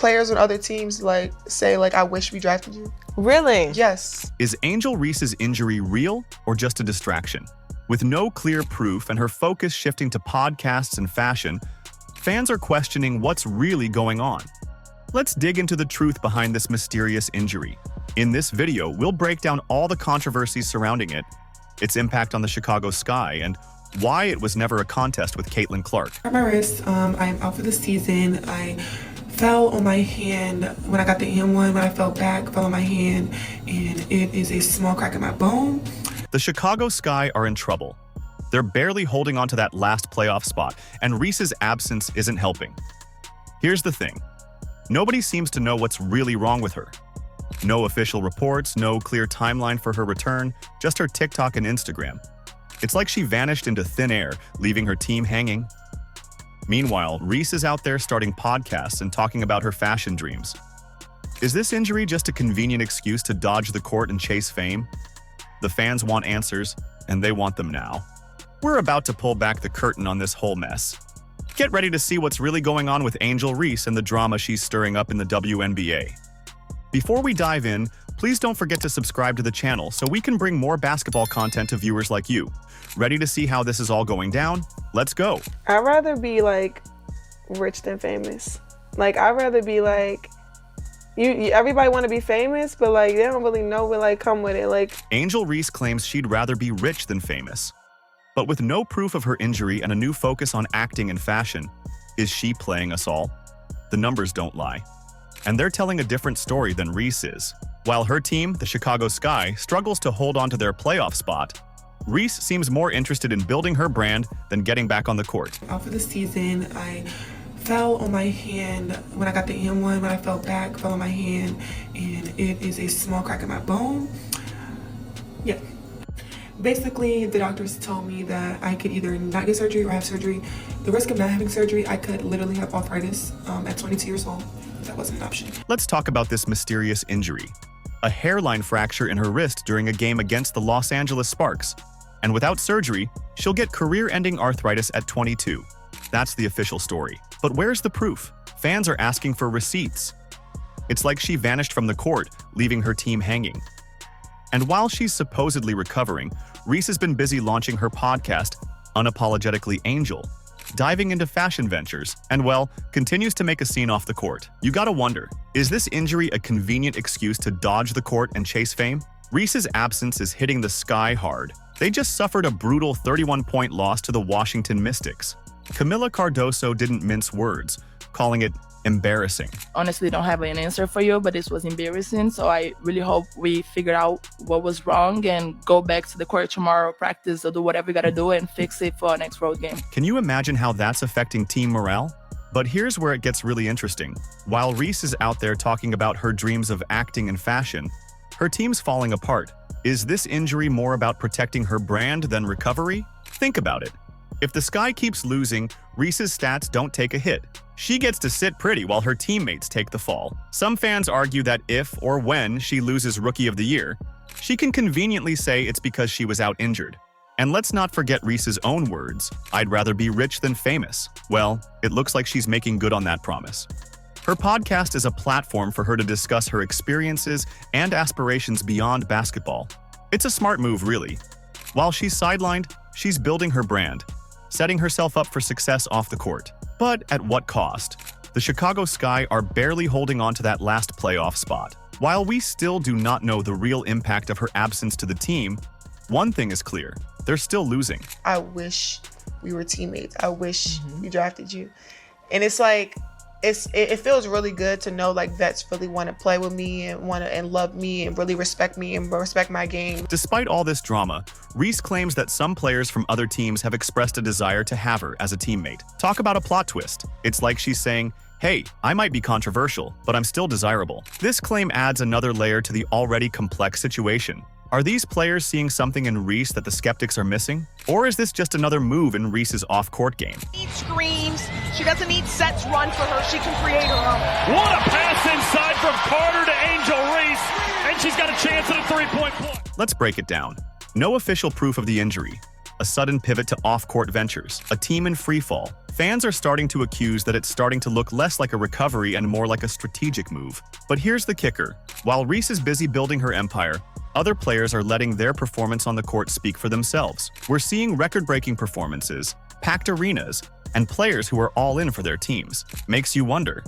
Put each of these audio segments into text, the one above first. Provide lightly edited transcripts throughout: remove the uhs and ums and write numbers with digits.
players on other teams like say like, I wish we drafted you. Really? Yes. Is Angel Reese's injury real or just a distraction? With no clear proof and her focus shifting to podcasts and fashion, fans are questioning what's really going on. Let's dig into the truth behind this mysterious injury. In this video, we'll break down all the controversies surrounding it, its impact on the Chicago Sky, and why it was never a contest with Caitlin Clark. I hurt my wrist. I am out for the season. I fell on my hand when I got the M1. When I fell back, fell on my hand, and it is a small crack in my bone. The Chicago Sky are in trouble. They're barely holding on to that last playoff spot, and Reese's absence isn't helping. Here's the thing. Nobody seems to know what's really wrong with her. No official reports, no clear timeline for her return, just her TikTok and Instagram. It's like she vanished into thin air, leaving her team hanging. Meanwhile, Reese is out there starting podcasts and talking about her fashion dreams. Is this injury just a convenient excuse to dodge the court and chase fame? The fans want answers, and they want them now. We're about to pull back the curtain on this whole mess. Get ready to see what's really going on with Angel Reese and the drama she's stirring up in the WNBA. Before we dive in, please don't forget to subscribe to the channel so we can bring more basketball content to viewers like you. Ready to see how this is all going down? Let's go. I'd rather be like rich than famous. Like I'd rather be like, everybody want to be famous, but like they don't really know what like come with it. Like Angel Reese claims she'd rather be rich than famous. But with no proof of her injury and a new focus on acting and fashion, is she playing us all? The numbers don't lie. And they're telling a different story than Reese is. While her team, the Chicago Sky, struggles to hold on to their playoff spot, Reese seems more interested in building her brand than getting back on the court. Out for the season. I fell on my hand when I got the M1. When I fell back, fell on my hand, and it is a small crack in my bone. Yeah. Basically, the doctors told me that I could either not get surgery or have surgery. The risk of not having surgery, I could literally have arthritis at 22 years old. That wasn't an option. Let's talk about this mysterious injury. A hairline fracture in her wrist during a game against the Los Angeles Sparks. And without surgery, she'll get career-ending arthritis at 22. That's the official story. But where's the proof? Fans are asking for receipts. It's like she vanished from the court, leaving her team hanging. And while she's supposedly recovering, Reese has been busy launching her podcast, Unapologetically Angel, diving into fashion ventures, and well, continues to make a scene off the court. You gotta wonder, is this injury a convenient excuse to dodge the court and chase fame? Reese's absence is hitting the Sky hard. They just suffered a brutal 31-point loss to the Washington Mystics. Camila Cardoso didn't mince words, calling it embarrassing. Honestly, don't have an answer for you, but this was embarrassing. So I really hope we figure out what was wrong and go back to the court tomorrow, practice, or do whatever we gotta do and fix it for our next road game. Can you imagine how that's affecting team morale? But here's where it gets really interesting. While Reese is out there talking about her dreams of acting and fashion, her team's falling apart. Is this injury more about protecting her brand than recovery? Think about it. If the Sky keeps losing, Reese's stats don't take a hit. She gets to sit pretty while her teammates take the fall. Some fans argue that if or when she loses Rookie of the Year, she can conveniently say it's because she was out injured. And let's not forget Reese's own words, "I'd rather be rich than famous." Well, it looks like she's making good on that promise. Her podcast is a platform for her to discuss her experiences and aspirations beyond basketball. It's a smart move, really. While she's sidelined, she's building her brand, setting herself up for success off the court. But at what cost? The Chicago Sky are barely holding on to that last playoff spot. While we still do not know the real impact of her absence to the team, one thing is clear, they're still losing. I wish we were teammates. I wish we drafted you. And it's like, it feels really good to know like vets really want to play with me and love me and really respect me and respect my game. Despite all this drama, Reese claims that some players from other teams have expressed a desire to have her as a teammate. Talk about a plot twist. It's like she's saying, hey, I might be controversial, but I'm still desirable. This claim adds another layer to the already complex situation. Are these players seeing something in Reese that the skeptics are missing? Or is this just another move in Reese's off-court game? She needs screens. She doesn't need sets run for her. She can create her own. What a pass inside from Carter to Angel Reese, and she's got a chance at a three-point play. Let's break it down. No official proof of the injury. A sudden pivot to off-court ventures. A team in free fall. Fans are starting to accuse that it's starting to look less like a recovery and more like a strategic move. But here's the kicker. While Reese is busy building her empire, other players are letting their performance on the court speak for themselves. We're seeing record-breaking performances, packed arenas, and players who are all in for their teams. Makes you wonder,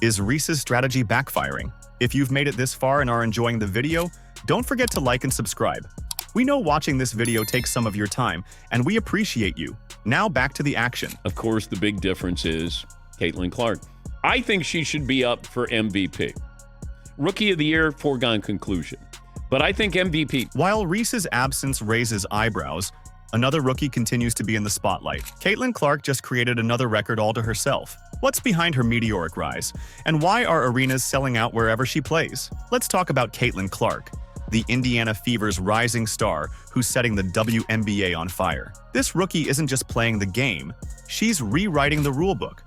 is Reese's strategy backfiring? If you've made it this far and are enjoying the video, don't forget to like and subscribe. We know watching this video takes some of your time, and we appreciate you. Now back to the action. Of course, the big difference is Caitlin Clark. I think she should be up for MVP. Rookie of the Year, foregone conclusion. But I think MVP. While Reese's absence raises eyebrows, another rookie continues to be in the spotlight. Caitlin Clark just created another record all to herself. What's behind her meteoric rise? And why are arenas selling out wherever she plays? Let's talk about Caitlin Clark, the Indiana Fever's rising star who's setting the WNBA on fire. This rookie isn't just playing the game, she's rewriting the rulebook.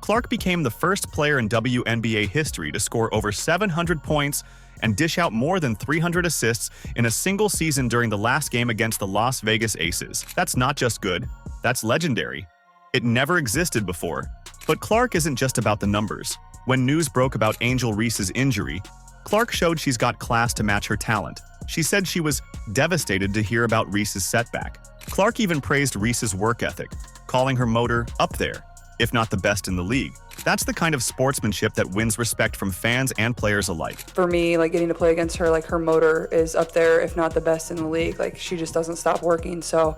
Clark became the first player in WNBA history to score over 700 points and dish out more than 300 assists in a single season during the last game against the Las Vegas Aces. That's not just good, that's legendary. It never existed before. But Clark isn't just about the numbers. When news broke about Angel Reese's injury, Clark showed she's got class to match her talent. She said she was devastated to hear about Reese's setback. Clark even praised Reese's work ethic, calling her motor up there, if not the best in the league. That's the kind of sportsmanship that wins respect from fans and players alike. For me, like getting to play against her, like her motor is up there, if not the best in the league. Like she just doesn't stop working. So,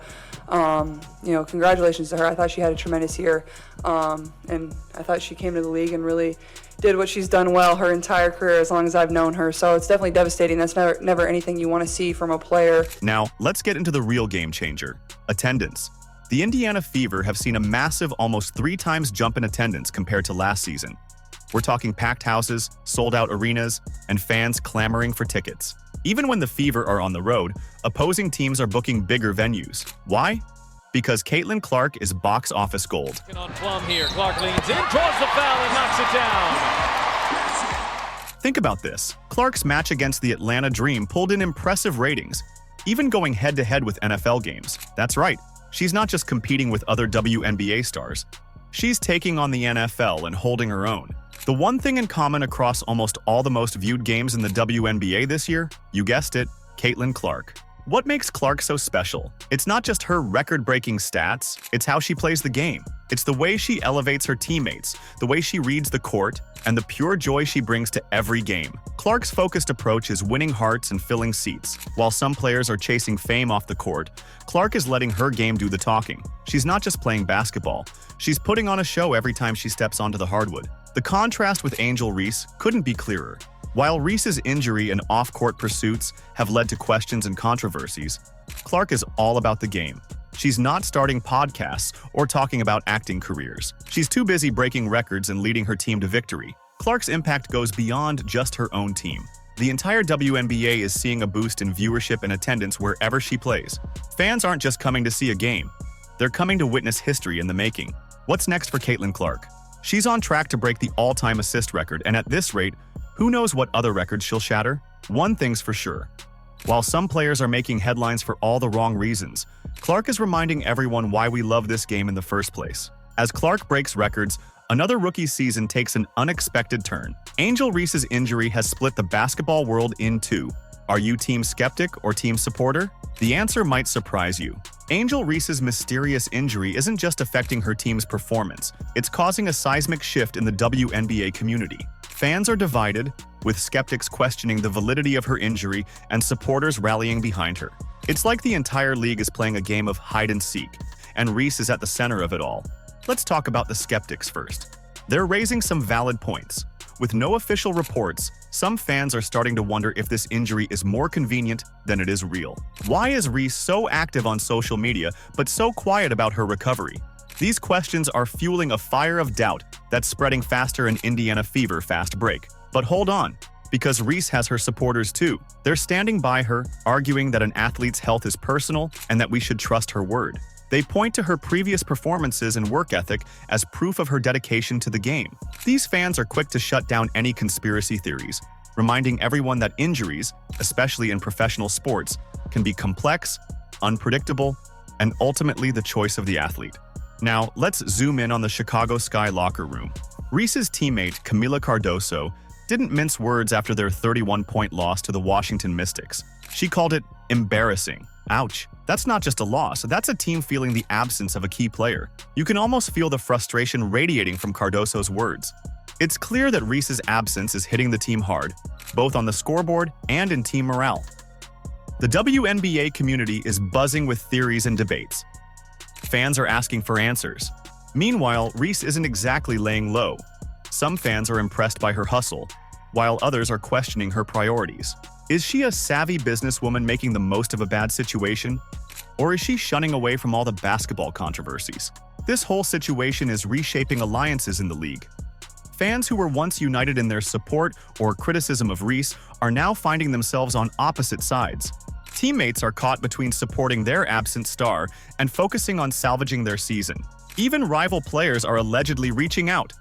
congratulations to her. I thought she had a tremendous year. And I thought she came to the league and really did what she's done well her entire career as long as I've known her. So it's definitely devastating. That's never anything you want to see from a player. Now, let's get into the real game changer, attendance. The Indiana Fever have seen a massive, almost 3 times jump in attendance compared to last season. We're talking packed houses, sold-out arenas, and fans clamoring for tickets. Even when the Fever are on the road, opposing teams are booking bigger venues. Why? Because Caitlin Clark is box office gold. On Plum here. Clark leans in, draws the foul, and knocks it down. Think about this. Clark's match against the Atlanta Dream pulled in impressive ratings, even going head-to-head with NFL games. That's right. She's not just competing with other WNBA stars. She's taking on the NFL and holding her own. The one thing in common across almost all the most viewed games in the WNBA this year, you guessed it, Caitlin Clark. What makes Clark so special? It's not just her record-breaking stats, it's how she plays the game. It's the way she elevates her teammates, the way she reads the court, and the pure joy she brings to every game. Clark's focused approach is winning hearts and filling seats. While some players are chasing fame off the court, Clark is letting her game do the talking. She's not just playing basketball, she's putting on a show every time she steps onto the hardwood. The contrast with Angel Reese couldn't be clearer. While Reese's injury and off-court pursuits have led to questions and controversies, Clark is all about the game. She's not starting podcasts or talking about acting careers. She's too busy breaking records and leading her team to victory. Clark's impact goes beyond just her own team. The entire WNBA is seeing a boost in viewership and attendance wherever she plays. Fans aren't just coming to see a game. They're coming to witness history in the making. What's next for Caitlin Clark? She's on track to break the all-time assist record, and at this rate, who knows what other records she'll shatter? One thing's for sure. While some players are making headlines for all the wrong reasons, Clark is reminding everyone why we love this game in the first place. As Clark breaks records, another rookie season takes an unexpected turn. Angel Reese's injury has split the basketball world in two. Are you team skeptic or team supporter? The answer might surprise you. Angel Reese's mysterious injury isn't just affecting her team's performance, it's causing a seismic shift in the WNBA community. Fans are divided, with skeptics questioning the validity of her injury and supporters rallying behind her. It's like the entire league is playing a game of hide-and-seek, and Reese is at the center of it all. Let's talk about the skeptics first. They're raising some valid points. With no official reports, some fans are starting to wonder if this injury is more convenient than it is real. Why is Reese so active on social media but so quiet about her recovery? These questions are fueling a fire of doubt that's spreading faster in Indiana Fever fast break. But hold on, because Reese has her supporters too. They're standing by her, arguing that an athlete's health is personal and that we should trust her word. They point to her previous performances and work ethic as proof of her dedication to the game. These fans are quick to shut down any conspiracy theories, reminding everyone that injuries, especially in professional sports, can be complex, unpredictable, and ultimately the choice of the athlete. Now, let's zoom in on the Chicago Sky locker room. Reese's teammate, Camila Cardoso, didn't mince words after their 31-point loss to the Washington Mystics. She called it embarrassing. Ouch. That's not just a loss, that's a team feeling the absence of a key player. You can almost feel the frustration radiating from Cardoso's words. It's clear that Reese's absence is hitting the team hard, both on the scoreboard and in team morale. The WNBA community is buzzing with theories and debates. Fans are asking for answers. Meanwhile, Reese isn't exactly laying low. Some fans are impressed by her hustle, while others are questioning her priorities. Is she a savvy businesswoman making the most of a bad situation? Or is she shunning away from all the basketball controversies? This whole situation is reshaping alliances in the league. Fans who were once united in their support or criticism of Reese are now finding themselves on opposite sides. Teammates are caught between supporting their absent star and focusing on salvaging their season. Even rival players are allegedly reaching out,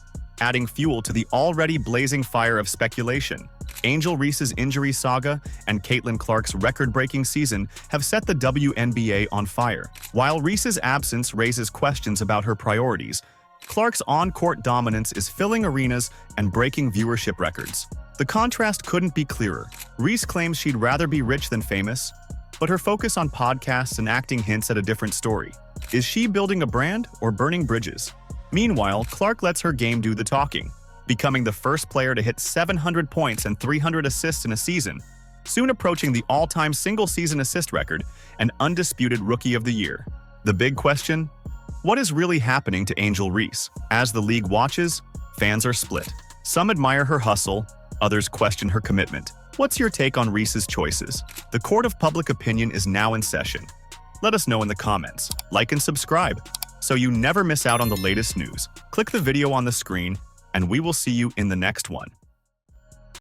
adding fuel to the already blazing fire of speculation. Angel Reese's injury saga and Caitlin Clark's record-breaking season have set the WNBA on fire. While Reese's absence raises questions about her priorities, Clark's on-court dominance is filling arenas and breaking viewership records. The contrast couldn't be clearer. Reese claims she'd rather be rich than famous, but her focus on podcasts and acting hints at a different story. Is she building a brand or burning bridges? Meanwhile, Clark lets her game do the talking, becoming the first player to hit 700 points and 300 assists in a season, soon approaching the all-time single-season assist record and undisputed Rookie of the Year. The big question? What is really happening to Angel Reese? As the league watches, fans are split. Some admire her hustle, others question her commitment. What's your take on Reese's choices? The court of public opinion is now in session. Let us know in the comments. Like and subscribe so you never miss out on the latest news. Click the video on the screen, and we will see you in the next one.